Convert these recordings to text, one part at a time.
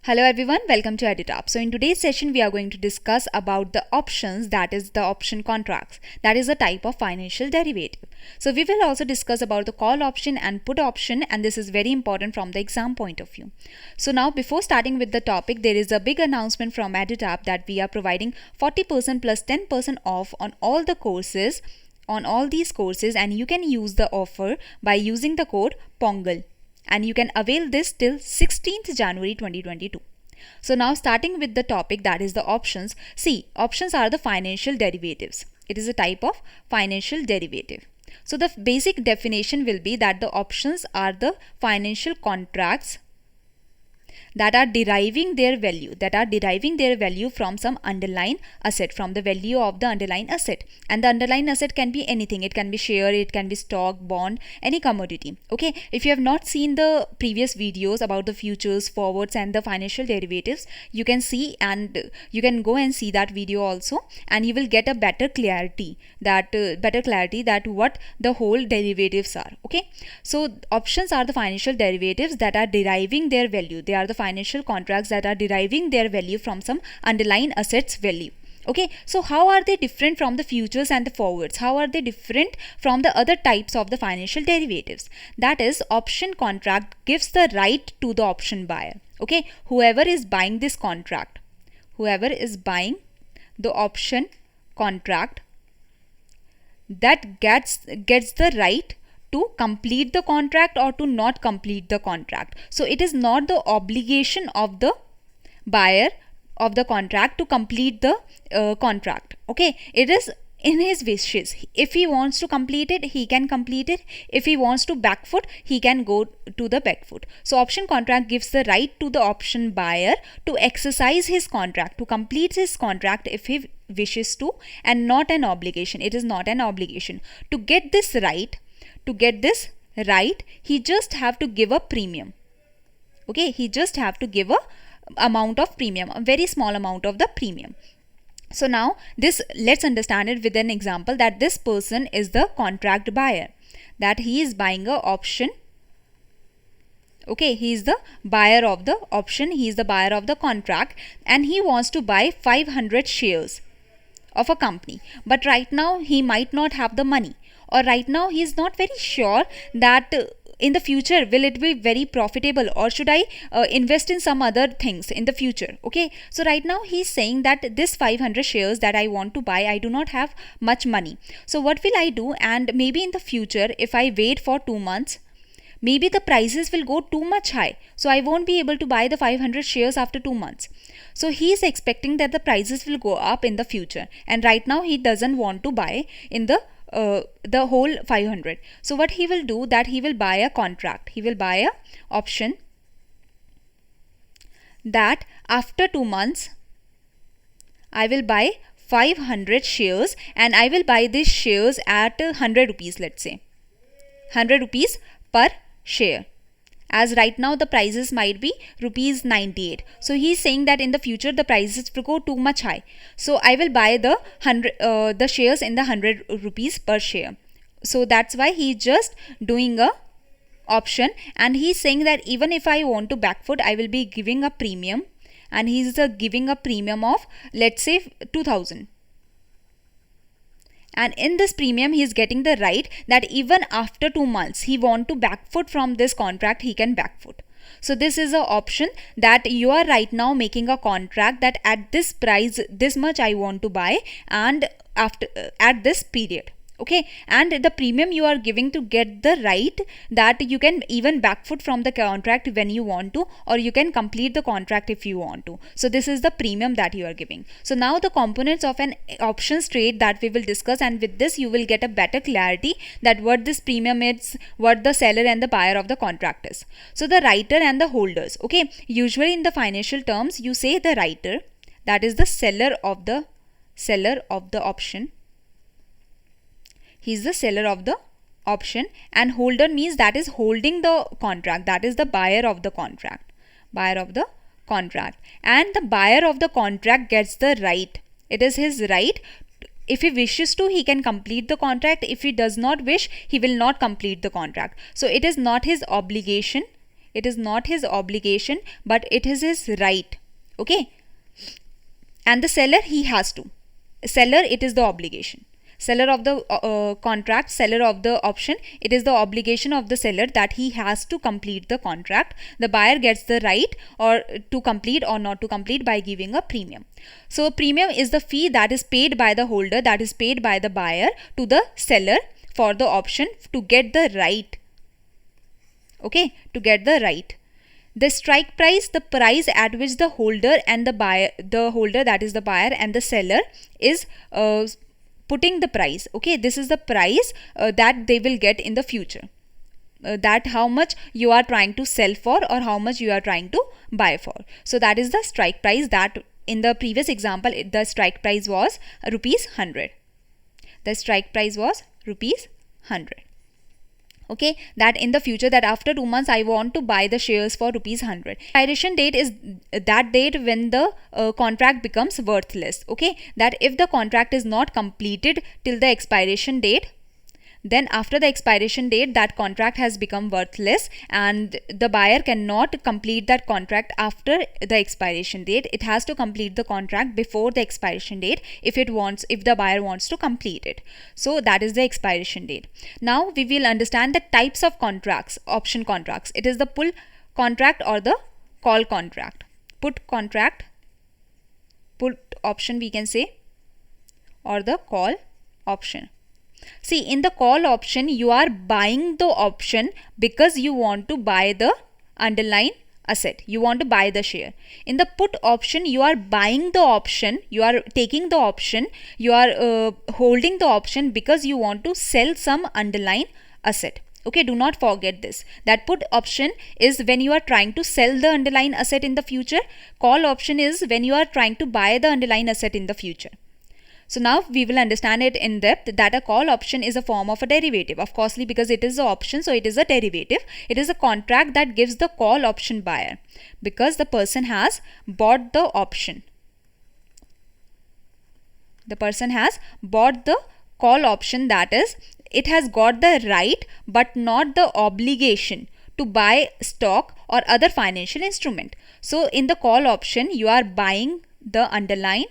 Hello everyone, welcome to EduTap. So in today's session we are going to discuss about the options, that is the option contracts. That is a type of financial derivative. So we will also discuss about the call option and put option, and this is very important from the exam point of view. So now before starting with the topic, there is a big announcement from EduTap that we are providing 40% plus 10% off on all the courses, on all these courses, and you can use the offer by using the code PONGAL. And you can avail this till 16th January 2022. So now starting with the topic, that is the options. See, options are the financial derivatives. It is a type of financial derivative. So the basic definition will be that the options are the financial contracts that are deriving their value from some underlying asset, from the value of the underlying asset. And the underlying asset can be anything. It can be share, it can be stock, bond, any commodity. Okay, if you have not seen the previous videos about the futures, forwards and the financial derivatives, you can see, and you can go and see that video also, and you will get a better clarity that what the whole derivatives are. Okay, so options are the financial derivatives that are deriving their value. They are the financial contracts that are deriving their value from some underlying assets value. Okay, so how are they different from the futures and the forwards? How are they different from the other types of the financial derivatives? That is, option contract gives the right to the option buyer. Okay, whoever is buying this contract, whoever is buying the option contract, that gets the right to complete the contract or to not complete the contract. So it is not the obligation of the buyer of the contract to complete the contract. Okay, it is in his wishes. If he wants to complete it, he can complete it. If he wants to backfoot, he can go to the backfoot. So option contract gives the right to the option buyer to exercise his contract, to complete his contract if he wishes to, and not an obligation. It is not an obligation. To get this right, he just have to give a premium. Okay, he just have to give a amount of premium, a very small amount of the premium. So now this, let's understand it with an example, that this person is the contract buyer, that he is buying a option. Okay, he is the buyer of the option, he is the buyer of the contract, and he wants to buy 500 shares of a company. But right now he might not have the money, or right now he is not very sure that in the future will it be very profitable, or should I invest in some other things in the future. Okay, so right now he is saying that this 500 shares that I want to buy, I do not have much money. So what will I do? And maybe in the future, if I wait for 2 months, maybe the prices will go too much high, so I won't be able to buy the 500 shares after 2 months. So he is expecting that the prices will go up in the future, and right now he doesn't want to buy in the whole 500. So what he will do, that he will buy a contract, he will buy a option that after 2 months I will buy 500 shares, and I will buy these shares at 100 rupees, let's say 100 rupees per share, as right now the prices might be rupees 98. So he is saying that in the future the prices will go too much high, so I will buy the shares in the 100 rupees per share. So that's why he is just doing a option, and he is saying that even if I want to backfoot, I will be giving a premium, and he is giving a premium of, let's say, 2000. And in this premium he is getting the right that even after 2 months he want to backfoot from this contract, he can backfoot. So this is an option that you are right now making a contract that at this price, this much I want to buy, and after at this period. Okay, and the premium you are giving to get the right that you can even backfoot from the contract when you want to, or you can complete the contract if you want to. So this is the premium that you are giving. So now the components of an options trade that we will discuss, and with this you will get a better clarity that what this premium is, what the seller and the buyer of the contract is. So the writer and the holders. Okay, usually in the financial terms you say the writer, that is the seller of the option. He is the seller of the option, and holder means that is holding the contract, that is the buyer of the contract, and the buyer of the contract gets the right. It is his right. If he wishes to, he can complete the contract. If he does not wish, he will not complete the contract. So it is not his obligation, It is not his obligation, but it is his right. Okay. And the seller, he has to. Seller, it is the obligation. Seller of the contract, seller of the option, it is the obligation of the seller that he has to complete the contract. The buyer gets the right or to complete or not to complete by giving a premium. So premium is the fee that is paid by the holder, that is paid by the buyer to the seller for the option to get the right. Okay, to get the right. The strike price, the price at which the holder and the buyer, the holder, that is the buyer, and the seller is putting the price. Okay, this is the price that they will get in the future. That how much you are trying to sell for or how much you are trying to buy for. So that is the strike price. That in the previous example, the strike price was rupees 100. The strike price was rupees 100. Okay, that in the future, that after 2 months I want to buy the shares for rupees 100. Expiration date is that date when the contract becomes worthless. Okay, that if the contract is not completed till the expiration date, then after the expiration date that contract has become worthless and the buyer cannot complete that contract after the expiration date. It has to complete the contract before the expiration date if the buyer wants to complete it. So that is the expiration date. Now we will understand the types of contracts, option contracts. It is the pull contract or the call contract. Put contract, put option we can say, or the call option. See, in the call option, you are buying the option because you want to buy the underlying asset. You want to buy the share. In the put option, you are buying the option, you are taking the option, you are holding the option because you want to sell some underlying asset. Okay, do not forget this. That put option is when you are trying to sell the underlying asset in the future. Call option is when you are trying to buy the underlying asset in the future. So now we will understand it in depth that a call option is a form of a derivative. Of course, because it is an option, so it is a derivative. It is a contract that gives the call option buyer because the person has bought the option. The person has bought the call option, that is, it has got the right but not the obligation to buy stock or other financial instrument. So in the call option, you are buying the underlying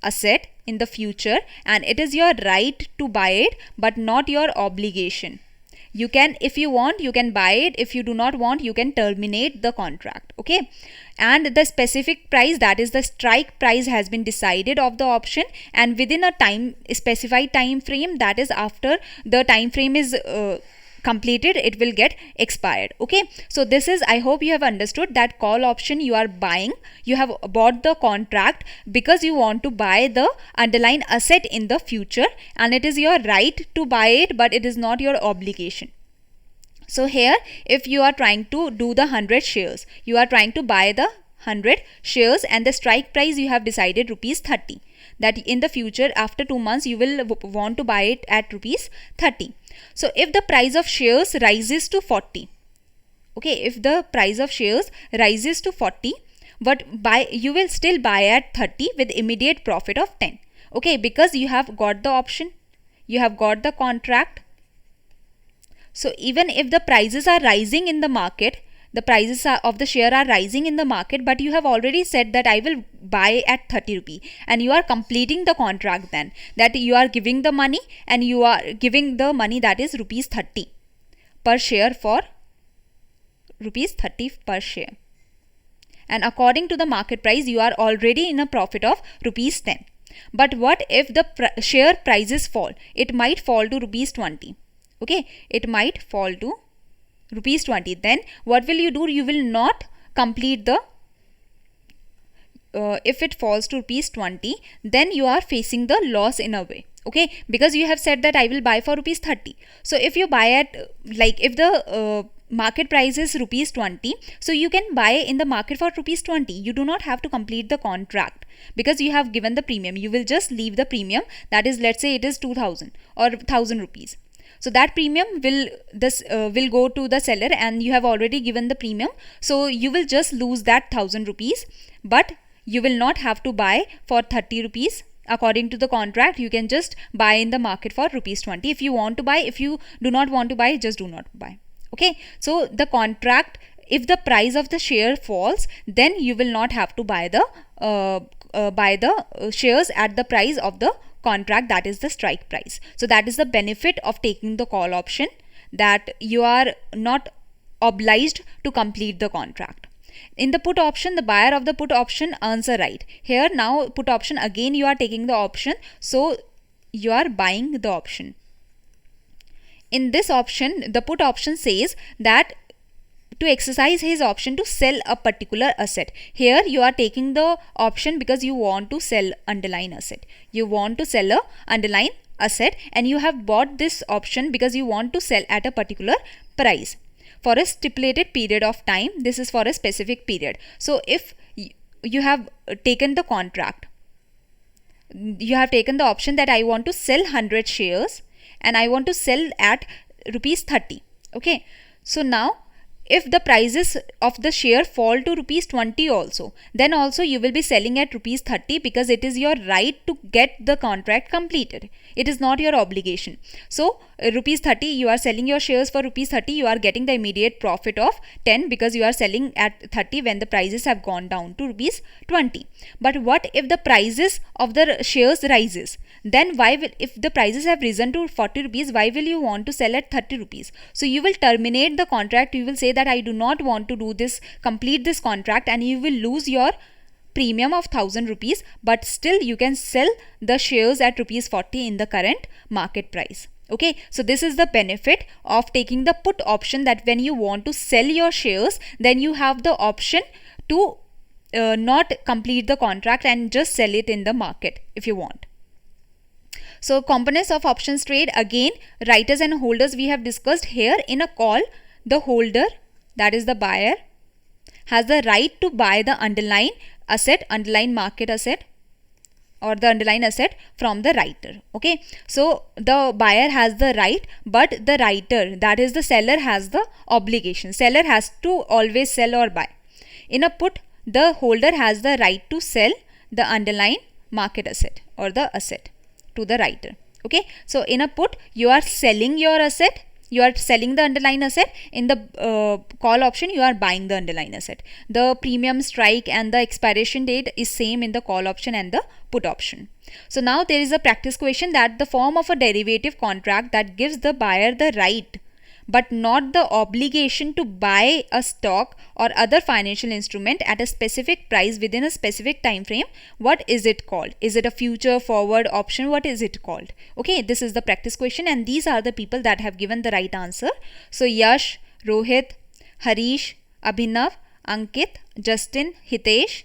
asset in the future and it is your right to buy it but not your obligation. You can, if you want, you can buy it. If you do not want, you can terminate the contract. Okay, and the specific price, that is the strike price, has been decided of the option and within a specified time frame, that is after the time frame is completed, it will get expired. Okay, so this is, I hope you have understood that call option you are buying, you have bought the contract because you want to buy the underlying asset in the future and it is your right to buy it but it is not your obligation. So here, if you are trying to do the 100 shares, you are trying to buy the 100 shares and the strike price you have decided rupees 30, that in the future after 2 months you will want to buy it at rupees 30. So if the price of shares rises to 40, okay, if the price of shares rises to 40, but you will still buy at 30 with immediate profit of 10. Okay, because you have got the option, you have got the contract. So even if the prices are rising in the market, the prices of the share are rising in the market, but you have already said that I will buy at 30 rupee and you are completing the contract, then that you are giving the money and you are giving the money, that is rupees 30 per share, for rupees 30 per share, and according to the market price you are already in a profit of rupees 10. But what if the share prices fall? It might fall to rupees 20. Okay, it might fall to rupees 20. Then what will you do? You will not complete the if it falls to rupees 20, then you are facing the loss in a way. Okay, because you have said that I will buy for rupees 30. So if you buy at, like, if the market price is rupees 20, so you can buy in the market for rupees 20. You do not have to complete the contract because you have given the premium. You will just leave the premium, that is, let's say it is 2000 or 1000 rupees. So that premium will go to the seller and you have already given the premium. So you will just lose that 1000 rupees, but you will not have to buy for 30 rupees. According to the contract, you can just buy in the market for rupees 20 if you want to buy. If you do not want to buy, just do not buy. Okay, so the contract if the price of the share falls, then you will not have to buy the shares at the price of the contract, that is the strike price. So that is the benefit of taking the call option, that you are not obliged to complete the contract. In the put option, the buyer of the put option earns a right. Here now put option, again you are taking the option, so you are buying the option. In this option, the put option says that to exercise his option to sell a particular asset. Here you are taking the option because you want to sell underlying asset. You want to sell a underlying asset and you have bought this option because you want to sell at a particular price for a stipulated period of time. This is for a specific period. So if you have taken the contract, you have taken the option that I want to sell 100 shares and I want to sell at rupees 30. Okay, so now if the prices of the share fall to rupees 20 also, then also you will be selling at rupees 30 because it is your right to get the contract completed. It is not your obligation. So rupees 30, you are selling your shares for rupees 30, you are getting the immediate profit of 10 because you are selling at 30 when the prices have gone down to rupees 20. But what if the prices of the shares rises? Then why will, if the prices have risen to 40 rupees, why will you want to sell at 30 rupees? So you will terminate the contract. You will say that I do not want to do this, complete this contract, and you will lose your premium of 1000 rupees, but still you can sell the shares at rupees 40 in the current market price. Okay, so this is the benefit of taking the put option, that when you want to sell your shares, then you have the option to not complete the contract and just sell it in the market if you want. So components of options trade, again writers and holders we have discussed. Here in a call, the holder, that is the buyer, has the right to buy the underlying asset, underlying market asset, or the underlying asset from the writer. Okay, so the buyer has the right, but the writer, that is the seller, has the obligation. Seller has to always sell or buy. In a put, the holder has the right to sell the underlying market asset or the asset to the writer. Okay, so in a put, you are selling your asset, you are selling the underlying asset. In the call option, you are buying the underlying asset. The premium, strike and the expiration date is same in the call option and the put option. So now there is a practice question, that the form of a derivative contract that gives the buyer the right but not the obligation to buy a stock or other financial instrument at a specific price within a specific time frame, what is it called? Is it a future, forward, option? What is it called? Okay, this is the practice question, and these are the people that have given the right answer. So Yash, Rohit, Harish, Abhinav, Ankit, Justin, Hitesh,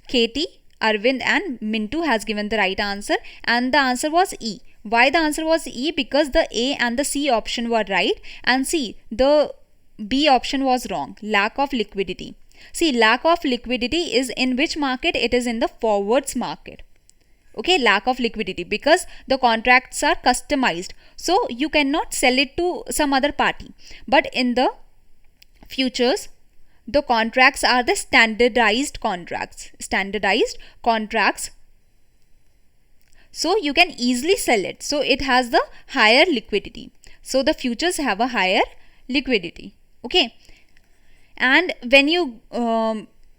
Katie, Arvind and Mintu has given the right answer, and the answer was E. Why the answer was E? Because the A and the C option were right, and C, the B option was wrong. Lack of liquidity. See, lack of liquidity is in which market? It is in the forwards market. Okay, lack of liquidity, because the contracts are customized, so you cannot sell it to some other party. But in the futures, the contracts are the standardized contracts. So you can easily sell it. So it has the higher liquidity. So the futures have a higher liquidity. Okay. And when you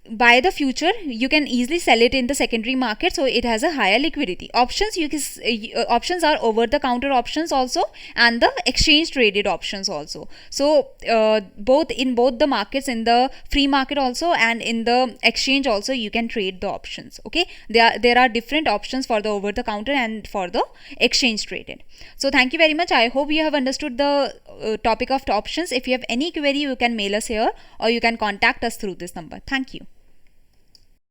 buy the future, you can easily sell it in the secondary market, so it has a higher liquidity. Options, you can options are over the counter options also, and the exchange traded options also. So both the markets, in the free market also and in the exchange also, you can trade the options. Okay, there are different options for the over the counter and for the exchange traded. So thank you very much. I hope you have understood the topic of options. If you have any query, you can mail us here or you can contact us through this number. Thank you.